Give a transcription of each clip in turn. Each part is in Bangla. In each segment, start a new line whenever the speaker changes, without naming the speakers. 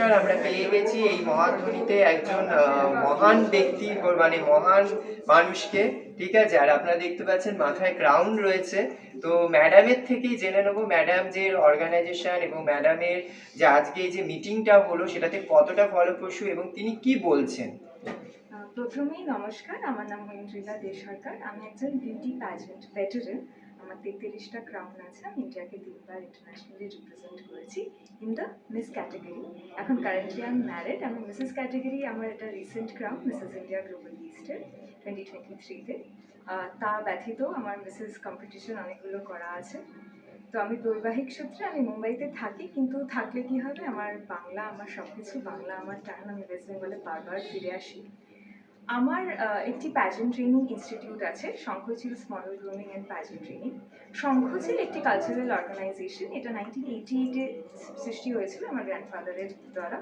নমস্কার। আমরা পেয়ে গেছি এই মহাধ্বনিতে একজন মহান ব্যক্তি মানে মহান মানুষকে, ঠিক আছে? আর আপনারা দেখতে পাচ্ছেন মাথায় ক্রাউন রয়েছে। তো ম্যাডামের থেকেই জেনে নেবো ম্যাডাম যে অর্গানাইজেশন এবং ম্যাডামের যে আজকে এই যে মিটিংটা হলো সেটাতে কতটা ফলপ্রসূ এবং তিনি কি বলছেন।
প্রথমেই নমস্কার, আমার নাম ঐন্দ্রিলা দে সরকার। আমি একজন বিউটি প্যাজেন্ট ভেটারেন। আমার 33টা ক্রাউন আছে। আমি ইন্ডিয়াকে 3বার ইন্টারন্যাশনালি রিপ্রেজেন্ট করেছি ইন দ্য মিস ক্যাটাগরি। এখন কারেন্টলি আমি ম্যারিড। আমি মিসেস ক্যাটাগরি আমার একটা recent crown Mrs India global ইস্টের 2023-তে। তা ব্যতীত আমার মিসেস কম্পিটিশন অনেকগুলো করা আছে। তো আমি বৈবাহিক সূত্রে আমি মুম্বাইতে থাকি, কিন্তু থাকলে কি হবে, আমার বাংলা আমার সব কিছু বাংলা, আমার টান। আমি ওয়েস্ট বেঙ্গলে বারবার ফিরে আসি। আমার একটি প্যাজেন্ট ট্রেনিং ইনস্টিটিউট আছে, Shankhachils model grooming and pageant training. Shankhachil একটি কালচারাল অর্গানাইজেশন। এটা 1988-এ সৃষ্টি হয়েছিল আমার গ্র্যান্ডফাদারের দ্বারা।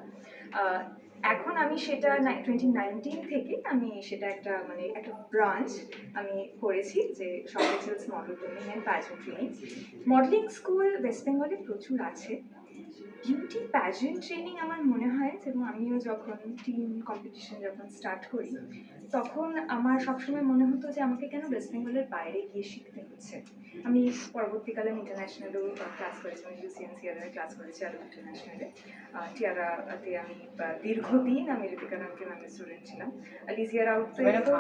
এখন আমি সেটা 2019 থেকে আমি সেটা একটা একটা ব্রাঞ্চ আমি করেছি, যে Shankhachils model grooming and pageant training. Modelling school west বেঙ্গলে প্রচুর আছে। বিউটি প্যাজেন্ট ট্রেনিং আমার মনে হয়, এবং আমিও যখন টিম কম্পিটিশন যখন স্টার্ট করি তখন আমার সবসময় মনে হতো যে আমাকে কেন ওয়েস্ট বেঙ্গলের বাইরে গিয়ে শিখতে হচ্ছে। আমি পরবর্তীকালে ইন্টারন্যাশনালেও ক্লাস করেছি, আমি ইউসিএনসিআরে ক্লাস করেছি, আরও ইন্টারন্যাশনালে টিয়ারাতে আমি দীর্ঘদিন আমি ঋতিকা নামকে নামের স্টুডেন্ট ছিলাম। লিজিয়া রাউত।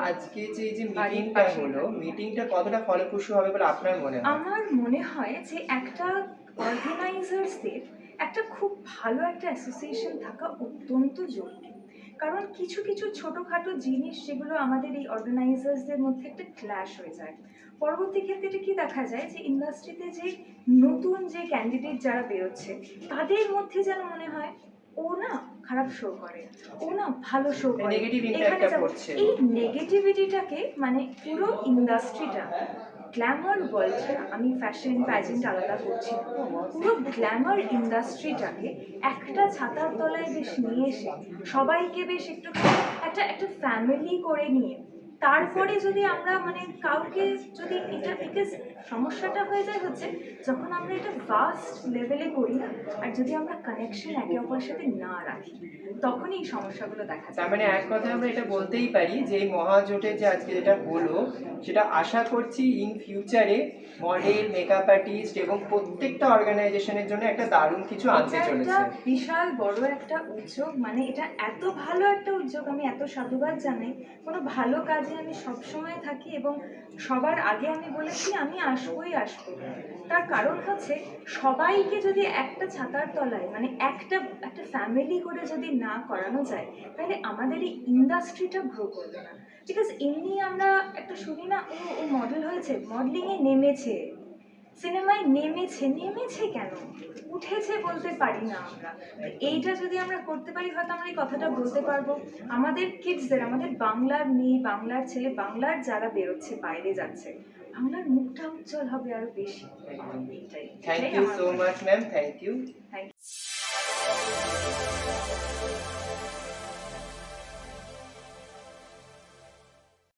আজকে যে মিটিংটা হলো, মিটিংটা কতটা ফলপ্রসূ হবে বলে আপনার মনে হয়?
আমার মনে হয় যে একটা অর্গানাইজার্সদের একটা খুব ভালো একটা অ্যাসোসিয়েশন থাকা অত্যন্ত জরুরি। কারণ কিছু কিছু ছোটোখাটো জিনিস যেগুলো আমাদের এই অর্গানাইজার্সদের মধ্যে একটা ক্ল্যাশ হয়ে যায়, পরবর্তী ক্ষেত্রে কি দেখা যায় যে ইন্ডাস্ট্রিতে যে নতুন যে ক্যান্ডিডেট যারা বেরোচ্ছে তাদের মধ্যে যেন মনে হয় ও না খারাপ শো করে, ও না ভালো শো করে, এখানে এই নেগেটিভিটিটাকে পুরো ইন্ডাস্ট্রিটা গ্ল্যামার ওয়ার্ল্ডটা, আমি ফ্যাশন প্যাজেন্ট আলাদা করছি, পুরো গ্ল্যামার ইন্ডাস্ট্রিটাকে একটা ছাতার তলায় বেশ নিয়ে এসে সবাইকে বেশ একটু একটা একটা ফ্যামিলি করে নিয়ে তারপরে যদি আমরা কাউকে যদি এটা, বিকজ সমস্যাটা হয়ে যায় হচ্ছে যখন আমরা এটা ভাস্ট লেভেলে করি না, আর যদি আমরা কানেকশন একে অপরের সাথে না রাখি তখনই এই সমস্যাগুলো দেখা যায়।
তার এক কথায় আমরা এটা বলতেই পারি যে এই মহাজোটে যে আজকে যেটা হলো সেটা আশা করছি ইন ফিউচারে মডেল, মেকআপ আর্টিস্ট এবং প্রত্যেকটা অর্গানাইজেশনের জন্য একটা দারুণ কিছু আনতে চলেছে।
বিশাল বড় একটা উদ্যোগ, এটা এত ভালো একটা উদ্যোগ, আমি এত সাধুবাদ জানাই। কোনো ভালো কাজে আমি সবসময় থাকি এবং সবার আগে আমি বলেছি আমি আসবই আসবো। তার কারণ হচ্ছে সবাইকে যদি একটা ছাতার তলায় একটা একটা ফ্যামিলি করে যদি না করানো যায় তাহলে আমাদের এই ইন্ডাস্ট্রিটা গ্রো করবে না। বিকজ এমনি আমরা একটা শুনি না, ও ও মডেল হয়েছে, মডেলিংয়ে নেমেছে, সিনেমায় নেমেছে, নেমেছে কেন, উঠেছে বলতে পারি না আমরা। এইটা যদি আমরা করতে পারি হয়তো আমরা এই কথাটা বলতে পারবো আমাদের কিডসদের, আমাদের বাংলার মেয়ে, বাংলার ছেলে, বাংলার যারা বেরোচ্ছে বাইরে যাচ্ছে, বাংলার মুখটা উজ্জ্বল হবে আরো বেশি। এইটাই।
Thank you so much ma'am, thank you.